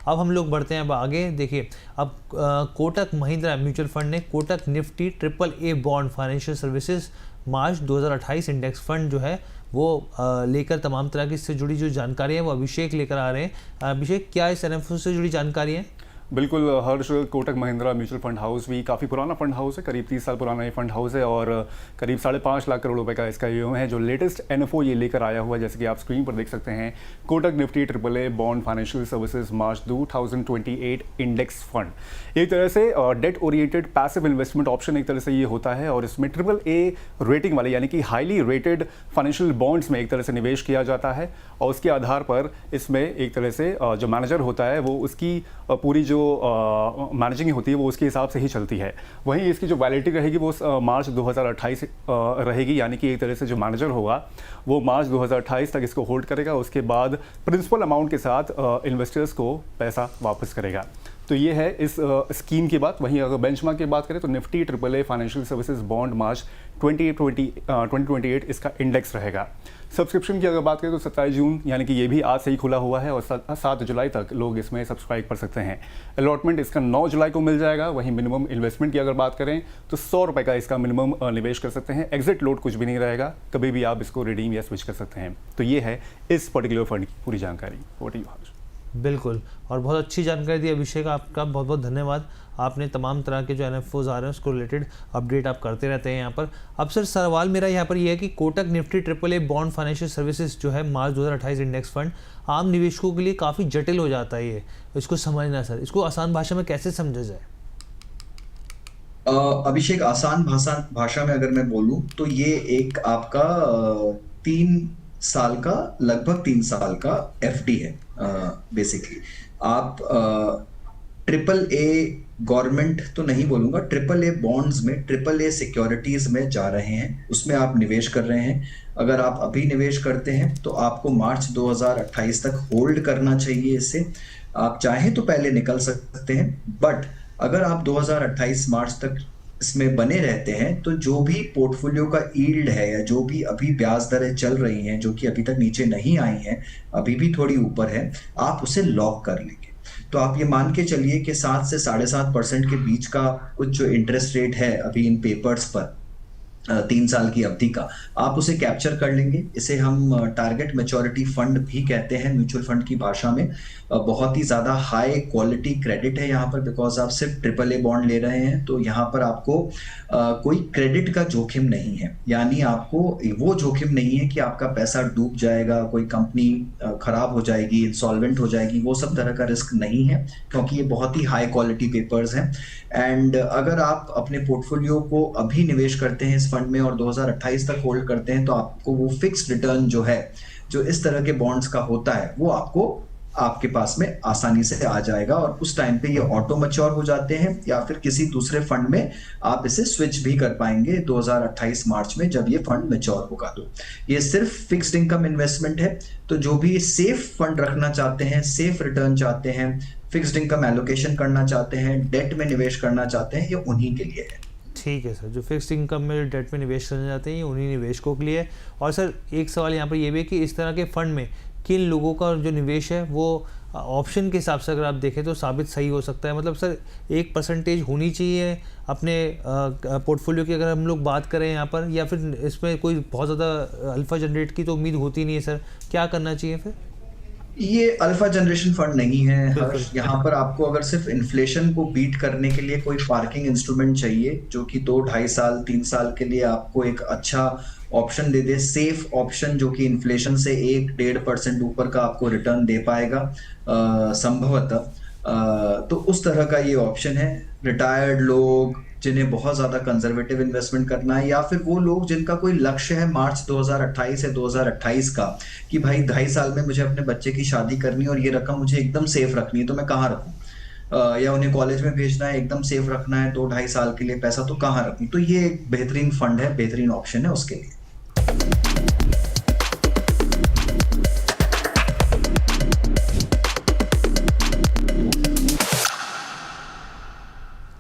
अब हम लोग बढ़ते हैं अब आगे। देखिए अब कोटक महिंद्रा म्यूचुअल फंड ने Kotak Nifty AAA bond financial services March 2028 index fund जो है वो लेकर तमाम तरह की इससे जुड़ी जो जानकारी है वो अभिषेक लेकर आ रहे हैं। अभिषेक, क्या इस NFO से जुड़ी जानकारी है? बिल्कुल Harsh, Kotak Mahindra mutual fund house भी काफ़ी पुराना फंड हाउस है, करीब 30 साल पुराना ये फंड हाउस है और करीब 5.5 लाख करोड़ रुपए का इसका यूएम है। जो लेटेस्ट NFO ये लेकर आया हुआ है, जैसे कि आप स्क्रीन पर देख सकते हैं, Kotak Nifty AAA bond financial services March 2028 index fund. एक तरह से debt oriented passive investment option एक तरह से ये होता है और इसमें AAA रेटिंग वाले यानी कि हाईली रेटेड फाइनेंशियल बॉन्ड्स में एक तरह से निवेश किया जाता है और उसके आधार पर इसमें एक तरह से जो मैनेजर होता है वो उसकी पूरी जो मैनेजिंग होती है वो उसके हिसाब से ही चलती है। वहीं इसकी जो वैलिडिटी रहेगी वो मार्च 2028 रहेगी, यानी कि एक तरह से जो मैनेजर होगा वो मार्च 2028 तक इसको होल्ड करेगा, उसके बाद प्रिंसिपल अमाउंट के साथ इन्वेस्टर्स को पैसा वापस करेगा। तो ये है इस स्कीम की बात। वहीं अगर बेंचमार्क की बात करें तो Nifty AAA financial services bond March 2028 इसका इंडेक्स रहेगा। सब्सक्रिप्शन की अगर बात करें तो 27 जून यानी कि ये भी आज से ही खुला हुआ है और 7 जुलाई तक लोग इसमें सब्सक्राइब कर सकते हैं। अलॉटमेंट इसका 9 जुलाई को मिल जाएगा। वहीं मिनिमम इन्वेस्टमेंट की अगर बात करें तो 100 रुपये का इसका मिनिमम निवेश कर सकते हैं। एग्जिट लोड कुछ भी नहीं रहेगा, कभी भी आप इसको रिडीम या स्विच कर सकते हैं। तो ये है इस पर्टिकुलर फंड की पूरी जानकारी। ओवर टू यू हर्ष। बिल्कुल, और बहुत अच्छी जानकारी दी अभिषेक, आपका बहुत बहुत धन्यवाद। आपने तमाम तरह के जो NFOs आ रहे हैं उसको रिलेटेड अपडेट आप करते रहते हैं यहाँ पर। अब सर सवाल मेरा यहाँ पर यह है कि Kotak Nifty AAA bond financial services जो है मार्च 2028 इंडेक्स फंड आम निवेशकों के लिए काफ़ी जटिल हो जाता है ये, इसको समझना सर, इसको आसान भाषा में कैसे समझा जाए? अभिषेक, आसान भाषा में अगर मैं बोलूं तो ये एक आपका 3 साल का, लगभग 3 साल का FD है। बेसिकली आप AAA गवर्नमेंट तो नहीं बोलूंगा, AAA बॉन्ड्स में, AAA सिक्योरिटीज में जा रहे हैं, उसमें आप निवेश कर रहे हैं। अगर आप अभी निवेश करते हैं तो आपको मार्च 2028 तक होल्ड करना चाहिए इसे। आप चाहें तो पहले निकल सकते हैं, बट अगर आप 2028 मार्च तक इसमें बने रहते हैं तो जो भी पोर्टफोलियो का यील्ड है या जो भी अभी ब्याज दरें चल रही हैं, जो कि अभी तक नीचे नहीं आई हैं, अभी भी थोड़ी ऊपर है, आप उसे लॉक कर लेंगे। तो आप ये मान के चलिए कि 7 से 7.5% के बीच का कुछ जो इंटरेस्ट रेट है अभी इन पेपर्स पर 3 साल की अवधि का, आप उसे कैप्चर कर लेंगे। इसे हम टारगेट मैच्योरिटी फंड भी कहते हैं म्यूचुअल फंड की भाषा में। बहुत ही ज़्यादा हाई क्वालिटी क्रेडिट है यहाँ पर, बिकॉज आप सिर्फ AAA बॉन्ड ले रहे हैं तो यहाँ पर आपको कोई क्रेडिट का जोखिम नहीं है, यानी आपको वो जोखिम नहीं है कि आपका पैसा डूब जाएगा, कोई कंपनी खराब हो जाएगी, इंसॉल्वेंट हो जाएगी, वो सब तरह का रिस्क नहीं है, क्योंकि ये बहुत ही हाई क्वालिटी पेपर्स हैं। एंड अगर आप अपने पोर्टफोलियो को अभी निवेश करते हैं इस फंड में और 2028 तक होल्ड करते हैं तो आपको वो फिक्स्ड रिटर्न जो है, जो इस तरह के बॉन्ड्स का होता है, वो आपको आपके पास में आसानी से आ जाएगा और उस टाइम पे ये ऑटो मैच्योर हो जाते हैं या फिर किसी दूसरे फंड में आप इसे स्विच भी कर पाएंगे 2028 मार्च में जब ये फंड मैच्योर होगा। तो ये सिर्फ फिक्स्ड इनकम इन्वेस्टमेंट है, तो जो भी सेफ फंड रखना चाहते हैं, सेफ रिटर्न चाहते हैं, फिक्स्ड इनकम एलोकेशन करना चाहते हैं, डेट में निवेश करना चाहते हैं, ये उन्हीं के लिए है। ठीक है सर, जो फिक्स्ड इनकम में डेट में निवेश करना चाहते हैं ये उन्हीं निवेशकों के लिए। और सर एक सवाल यहाँ पर ये भी है कि इस तरह के फंड में किन लोगों का जो निवेश है वो ऑप्शन के हिसाब से अगर आप देखें तो साबित सही हो सकता है, मतलब सर 1% होनी चाहिए अपने पोर्टफोलियो की अगर हम लोग बात करें यहाँ पर, या फिर इसमें कोई बहुत ज़्यादा अल्फा जनरेट की तो उम्मीद होती नहीं है सर, क्या करना चाहिए फिर? ये अल्फा जनरेशन फंड नहीं है हर्ष। यहाँ पर आपको अगर सिर्फ इन्फ्लेशन को बीट करने के लिए कोई पार्किंग इंस्ट्रूमेंट चाहिए जो कि 2-2.5 साल 3 साल के लिए आपको एक अच्छा ऑप्शन दे दे, सेफ ऑप्शन जो कि इन्फ्लेशन से 1-1.5% ऊपर का आपको रिटर्न दे पाएगा संभवतः, तो उस तरह का ये ऑप्शन है। रिटायर्ड लोग जिन्हें बहुत ज़्यादा कंजर्वेटिव इन्वेस्टमेंट करना है, या फिर वो लोग जिनका कोई लक्ष्य है मार्च 2028 या 2028 का कि भाई 2.5 साल में मुझे अपने बच्चे की शादी करनी है और ये रकम मुझे एकदम सेफ रखनी है, तो मैं कहाँ रखूँ, या उन्हें कॉलेज में भेजना है, एकदम सेफ रखना है 2-2.5 साल के लिए पैसा, तो कहाँ रखूँ। तो ये एक बेहतरीन फंड है, बेहतरीन ऑप्शन है उसके लिए।